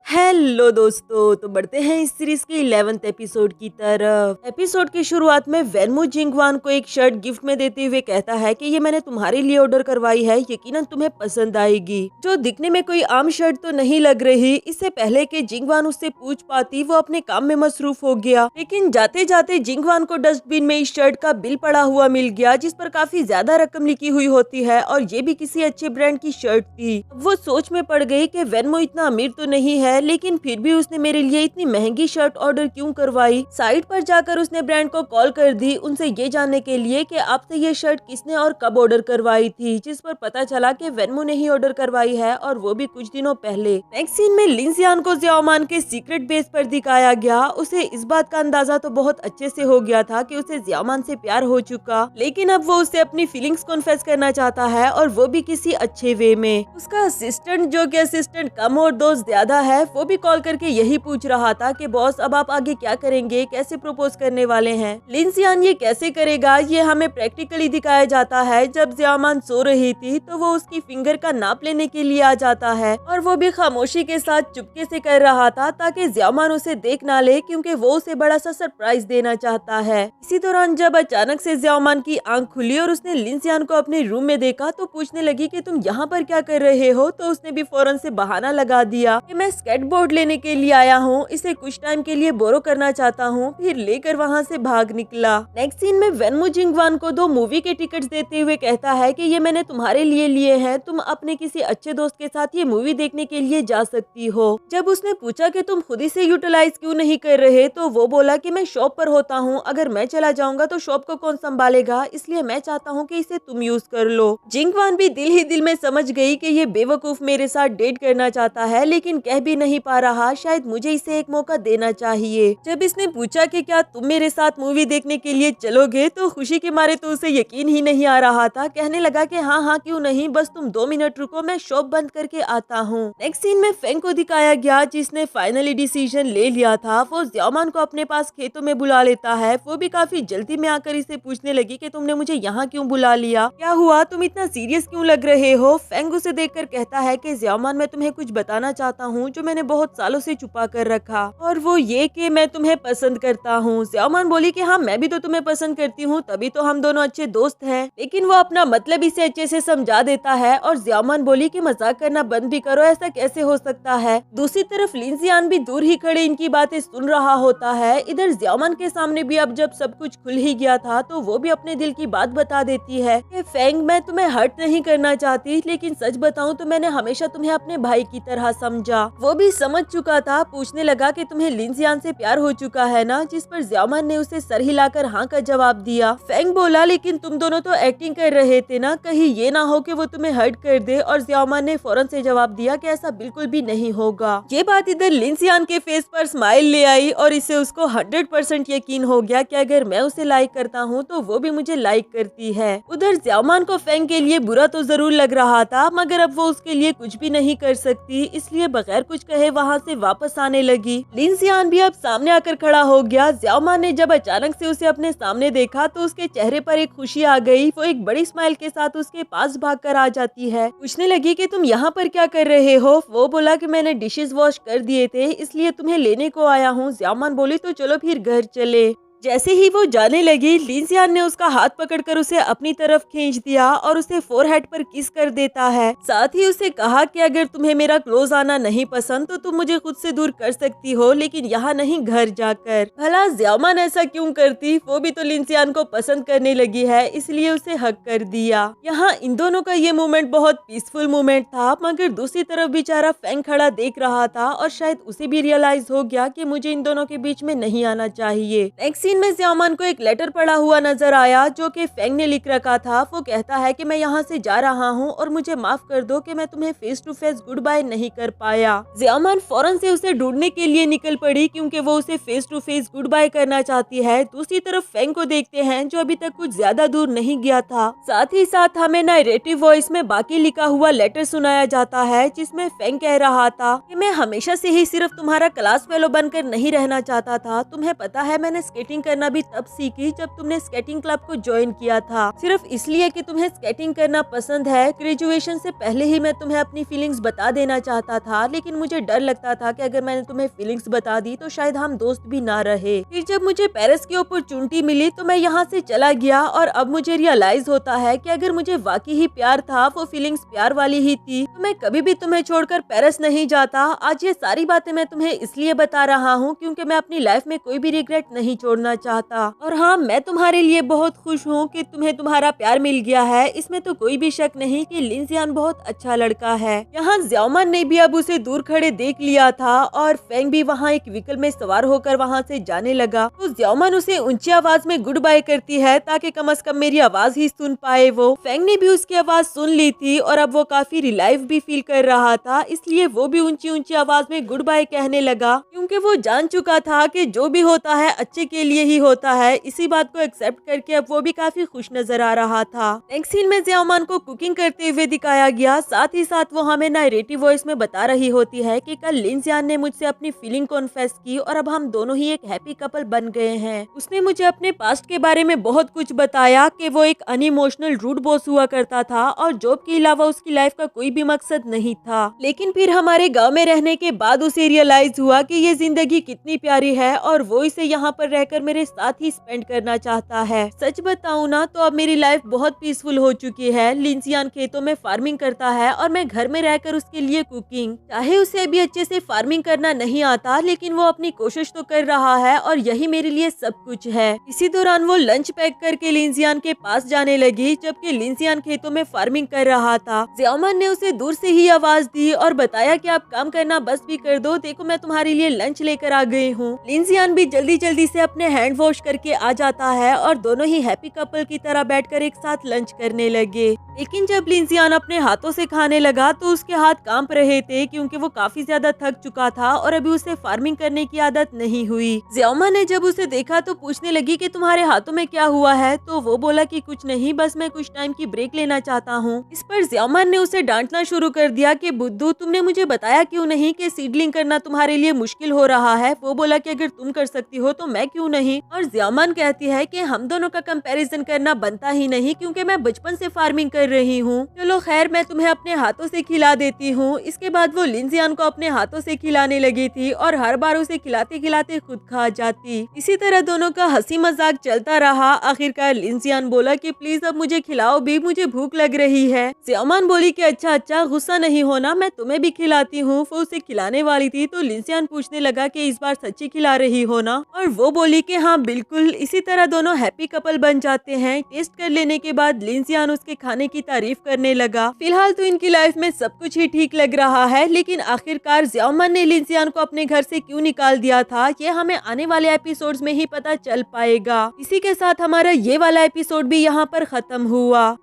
Hello दोस्तों, तो बढ़ते हैं इस सीरीज के 11th एपिसोड की तरफ। एपिसोड की शुरुआत में वेनमू जिंगवान को एक शर्ट गिफ्ट में देते हुए कहता है कि ये मैंने तुम्हारे लिए ऑर्डर करवाई है, यकीनन तुम्हें पसंद आएगी। जो दिखने में कोई आम शर्ट तो नहीं लग रही। इससे पहले कि जिंगवान उससे पूछ पाती, वो अपने काम में मसरूफ हो गया। लेकिन जाते जाते जिंगवान को डस्टबिन में इस शर्ट का बिल पड़ा हुआ मिल गया, जिस पर काफी ज्यादा रकम लिखी हुई होती है और ये भी किसी अच्छे ब्रांड की शर्ट थी। वो सोच में पड़ गई कि वेनमू इतना अमीर तो नहीं है, लेकिन फिर भी उसने मेरे लिए इतनी महंगी शर्ट ऑर्डर क्यों करवाई। साइट पर जाकर उसने ब्रांड को कॉल कर दी, उनसे ये जानने के लिए कि आपसे ये शर्ट किसने और कब ऑर्डर करवाई थी, जिस पर पता चला कि वेनमू ने ही ऑर्डर करवाई है और वो भी कुछ दिनों पहले। नेक्स्ट सीन में लिंजियान को ज़ियाओमान के सीक्रेट बेस पर दिखाया गया। उसे इस बात का अंदाजा तो बहुत अच्छे से हो गया था कि उसे ज़ियाओमान से प्यार हो चुका, लेकिन अब वो उसे अपनी फीलिंग्स कॉन्फेस करना चाहता है और वो भी किसी अच्छे वे में। उसका असिस्टेंट, जो कि असिस्टेंट कम और दोस्त ज्यादा है, वो भी कॉल करके यही पूछ रहा था कि बॉस अब आप आगे क्या करेंगे, कैसे प्रपोज करने वाले हैं। लिंजियान ये कैसे करेगा, ये हमें प्रैक्टिकली दिखाया जाता है। जब ज़ियाओमान सो रही थी तो वो उसकी फिंगर का नाप लेने के लिए आ जाता है और वो भी खामोशी के साथ चुपके से कर रहा था ताकि ज़ियाओमान उसे देख ना ले, क्योंकि वो उसे बड़ा सा सरप्राइज देना चाहता है। इसी दौरान जब अचानक से ज़ियाओमान की आंख खुली और उसने लिंजियान को अपने रूम में देखा तो पूछने लगी कि तुम यहाँ पर क्या कर रहे हो। तो उसने भी फौरन से बहाना लगा दिया कि मैं स्केटबोर्ड लेने के लिए आया हूँ, इसे कुछ टाइम के लिए बोरो करना चाहता हूँ। फिर लेकर वहाँ से भाग निकला। नेक्स्ट सीन में वेनमू जिंगवान को 2 मूवी के टिकट्स देते हुए कहता है कि ये मैंने तुम्हारे लिए हैं, तुम अपने किसी अच्छे दोस्त के साथ ये मूवी देखने के लिए जा सकती हो। जब उसने पूछा कि तुम खुद इसे यूटिलाइज क्यों नहीं कर रहे, तो वो बोला कि मैं शॉप पर होता हूँ, अगर मैं चला जाऊंगा तो शॉप को कौन संभालेगा, इसलिए मैं चाहता हूँ कि इसे तुम यूज कर लो। जिंगवान भी दिल ही दिल में समझ गई कि ये बेवकूफ मेरे साथ डेट करना चाहता है, लेकिन कह भी नहीं पा रहा, शायद मुझे इसे एक मौका देना चाहिए। जब इसने पूछा कि क्या तुम मेरे साथ मूवी देखने के लिए चलोगे, तो खुशी के मारे तो उसे यकीन ही नहीं आ रहा था। कहने लगा कि हाँ हाँ क्यों नहीं, बस तुम 2 मिनट रुको, मैं शॉप बंद करके आता हूँ। नेक्स्ट सीन में फेंग को दिखाया गया, जिसने फाइनली डिसीजन ले लिया था। वो ज़ियाओमान को अपने पास खेतों में बुला लेता है। वो भी काफी जल्दी में आकर इसे पूछने लगी कि तुमने मुझे यहाँ क्यों बुला लिया, क्या हुआ, तुम इतना सीरियस क्यों लग रहे हो। फेंग उसे देखकर कहता है कि ज़ियाओमान, मैं तुम्हें कुछ बताना चाहता हूँ जो मैंने बहुत सालों से छुपा कर रखा, और वो ये कि मैं तुम्हें पसंद करता हूँ। ज़ियाओमान बोली कि हाँ मैं भी तो तुम्हें पसंद करती हूँ, तभी तो हम दोनों अच्छे दोस्त हैं। लेकिन वो अपना मतलब इसे अच्छे से समझा देता है और ज़ियाओमान बोली कि मजाक करना बंद भी करो, ऐसा कैसे हो सकता है। दूसरी तरफ लिंजियान भी दूर ही खड़े इनकी बातें सुन रहा होता है। इधर ज़ियाओमान के सामने भी अब जब सब कुछ खुल ही गया था तो वो भी अपने दिल की बात बता देती है कि फेंग, मैं तुम्हें हर्ट नहीं करना चाहती, लेकिन सच बताऊं तो मैंने हमेशा तुम्हें अपने भाई की तरह समझा। वो भी समझ चुका था। पूछने लगा कि तुम्हें लिंजियान से प्यार हो चुका है ना, जिस पर ज़ियाओमान ने उसे सर हिलाकर हाँ का जवाब दिया। फेंग बोला, लेकिन तुम दोनों तो एक्टिंग कर रहे थे ना, कहीं ये ना हो कि वो तुम्हें हर्ट कर दे। और ज़ियाओमान ने फौरन से जवाब दिया कि ऐसा बिल्कुल भी नहीं होगा। ये बात इधर लिंजियान के फेस पर स्माइल ले आई और इसे उसको 100% यकीन हो गया कि अगर मैं उसे लाइक करता हूँ तो वो भी मुझे लाइक करती है। उधर ज़ियाओमान को फेंग के लिए बुरा तो जरूर लग रहा था, मगर अब वो उसके लिए कुछ भी नहीं कर सकती, इसलिए बगैर कुछ कहे वहाँ से वापस आने लगी। लिंजियान भी अब सामने आकर खड़ा हो गया। ज़ियाओमान ने जब अचानक से उसे अपने सामने देखा तो उसके चेहरे पर एक खुशी आ गई। वो एक बड़ी स्माइल के साथ उसके पास भागकर आ जाती है। पूछने लगी कि तुम यहाँ पर क्या कर रहे हो। वो बोला कि मैंने डिशेस वॉश कर दिए थे, इसलिए तुम्हें लेने को आया हूँ। ज़ियाओमान बोली तो चलो फिर घर चले। जैसे ही वो जाने लगी, लिंजियान ने उसका हाथ पकड़कर उसे अपनी तरफ खींच दिया और उसे फोरहेड पर किस कर देता है। साथ ही उसे कहा कि अगर तुम्हें मेरा क्लोज आना नहीं पसंद तो तुम मुझे खुद से दूर कर सकती हो, लेकिन यहाँ नहीं, घर जाकर। भला ज़ियाओमान ऐसा क्यों करती, वो भी तो लिंजियान को पसंद करने लगी है, इसलिए उसे हक कर दिया। यहाँ इन दोनों का ये मोमेंट बहुत पीसफुल मोमेंट था, मगर दूसरी तरफ बेचारा फेंग खड़ा देख रहा था और शायद उसे भी रियलाइज हो गया कि मुझे इन दोनों के बीच में नहीं आना चाहिए। नेक्स्ट सीन में ज़ियाओमान को एक लेटर पड़ा हुआ नजर आया जो कि फेंग ने लिख रखा था। वो कहता है कि मैं यहाँ से जा रहा हूँ और मुझे माफ कर दो कि मैं तुम्हें face to face goodbye नहीं कर पाया। ज़ियाओमान फौरन से उसे ढूंढने के लिए निकल पड़ी, क्योंकि वो उसे face to face goodbye करना चाहती है। दूसरी तरफ फेंग को देखते हैं, जो अभी तक कुछ ज्यादा दूर नहीं गया था। साथ ही साथ हमें नरेटिव वॉइस में बाकी लिखा हुआ लेटर सुनाया जाता है, जिसमें फेंग कह रहा था कि मैं हमेशा से ही सिर्फ तुम्हारा क्लास फेलो बनकर नहीं रहना चाहता था। तुम्हें पता है मैंने स्केटिंग स्केटिंग करना भी तब सीखी जब तुमने स्केटिंग क्लब को ज्वाइन किया था, सिर्फ इसलिए कि तुम्हें स्केटिंग करना पसंद है। ग्रेजुएशन से पहले ही मैं तुम्हें अपनी फीलिंग्स बता देना चाहता था, लेकिन मुझे डर लगता था कि अगर मैंने तुम्हें फीलिंग्स बता दी तो शायद हम दोस्त भी ना रहे। फिर जब मुझे पेरिस की अपॉर्चुनिटी मिली तो मैं यहाँ से चला गया और अब मुझे रियलाइज होता है कि अगर मुझे वाकई ही प्यार था, वो फीलिंग्स प्यार वाली ही थी, तो मैं कभी भी तुम्हें छोड़कर पेरिस नहीं जाता। आज ये सारी बातें मैं तुम्हें इसलिए बता रहा हूँ क्योंकि मैं अपनी लाइफ में कोई भी रिग्रेट नहीं छोड़ना चाहता। और हाँ, मैं तुम्हारे लिए बहुत खुश हूँ कि तुम्हें तुम्हारा प्यार मिल गया है। इसमें तो कोई भी शक नहीं कि लिंजियान बहुत अच्छा लड़का है। यहाँ ज़्याओमान ने भी अब उसे दूर खड़े देख लिया था और फेंग भी वहाँ एक व्हीकल में सवार होकर वहाँ से जाने लगा। तो ज़्याओमान उसे ऊंची आवाज में गुड बाय करती है ताकि कम से कम मेरी आवाज ही सुन पाए वो। फेंग ने भी उसकी आवाज सुन ली थी और अब वो काफी रिलाइव भी फील कर रहा था, इसलिए वो भी ऊंची ऊंची आवाज में गुड बाय कहने लगा, क्योंकि वो जान चुका था कि जो भी होता है अच्छे के लिए ही होता है। इसी बात को एक्सेप्ट करके अब वो भी काफी खुश नजर आ रहा था। नेक्स्ट सीन में ज़्याओमान को कुकिंग करते हुए दिखाया गया, साथ ही साथ वो हमें नरेटिव वॉइस में बता रही होती है कि कल लिंजियान ने मुझसे अपनी फीलिंग कॉन्फेस की और अब हम दोनों ही एक हैप्पी कपल बन गए हैं। उसने मुझे अपने पास्ट के बारे में बहुत कुछ बताया कि वो एक अनइमोशनल रूड बॉस हुआ करता था और जॉब के अलावा उसकी लाइफ का कोई भी मकसद नहीं था। लेकिन फिर हमारे गांव में रहने के बाद उसे रियलाइज हुआ कि ये जिंदगी कितनी प्यारी है और वो इसे यहाँ पर रहकर मेरे साथ ही स्पेंड करना चाहता है। सच बताऊं ना तो अब मेरी लाइफ बहुत पीसफुल हो चुकी है। लिंजियान खेतों में फार्मिंग करता है और मैं घर में रहकर उसके लिए कुकिंग। चाहे उसे अभी अच्छे से फार्मिंग करना नहीं आता, लेकिन वो अपनी कोशिश तो कर रहा है और यही मेरे लिए सब कुछ है। इसी दौरान वो लंच पैक करके लिंजियान के पास जाने लगी, जबकि लिंजियान खेतों में फार्मिंग कर रहा था। ज़्याओमान ने उसे दूर से ही आवाज दी और बताया कि आप काम करना बस भी कर दो, देखो मैं तुम्हारे लिए लंच लेकर आ गई हूँ। लिंजियान भी जल्दी जल्दी से अपने हैंड वॉश करके आ जाता है और दोनों ही हैप्पी कपल की तरह बैठकर एक साथ लंच करने लगे। लेकिन जब लिंजियान अपने हाथों से खाने लगा तो उसके हाथ कांप रहे थे, क्योंकि वो काफी ज्यादा थक चुका था और अभी उसे फार्मिंग करने की आदत नहीं हुई। ज़्याओमान ने जब उसे देखा तो पूछने लगी कि तुम्हारे हाथों में क्या हुआ है, तो वो बोला कि कुछ नहीं, बस मैं कुछ टाइम की ब्रेक लेना चाहता हूँ। इस पर ज़्याओमान ने उसे डांटना शुरू कर दिया कि बुद्धू, तुमने मुझे बताया क्यों नहीं कि सीडलिंग करना तुम्हारे लिए मुश्किल हो रहा है। वो बोला कि अगर तुम कर सकती हो तो मैं क्यों नहीं। और ज़्याओमान कहती है कि हम दोनों का कंपैरिजन करना बनता ही नहीं, क्योंकि मैं बचपन से फार्मिंग कर रही हूँ। चलो खैर, मैं तुम्हें अपने हाथों से खिला देती हूँ। इसके बाद वो लिंजियान को अपने हाथों से खिलाने लगी थी और हर बार उसे खिलाते खिलाते खुद खा जाती। इसी तरह दोनों का हंसी मजाक चलता रहा। आखिरकार लिंजियान बोला कि प्लीज अब मुझे खिलाओ भी, मुझे भूख लग रही है। ज़्याओमान बोली कि अच्छा अच्छा, गुस्सा नहीं होना, मैं तुम्हें भी खिलाती हूँ। वो उसे खिलाने वाली थी तो लिंजियान पूछने लगा कि इस बार सच्ची खिला रही हो ना, और वो बोली कि हाँ बिल्कुल। इसी तरह दोनों हैप्पी कपल बन जाते हैं। टेस्ट कर लेने के बाद लिंजियान उसके खाने की तारीफ करने लगा। फिलहाल तो इनकी लाइफ में सब कुछ ही ठीक लग रहा है, लेकिन आखिरकार ज़्याओमान ने लिंजियान को अपने घर से क्यों निकाल दिया था, ये हमें आने वाले एपिसोड्स में ही पता चल पाएगा। इसी के साथ हमारा ये वाला एपिसोड भी यहाँ पर खत्म हुआ।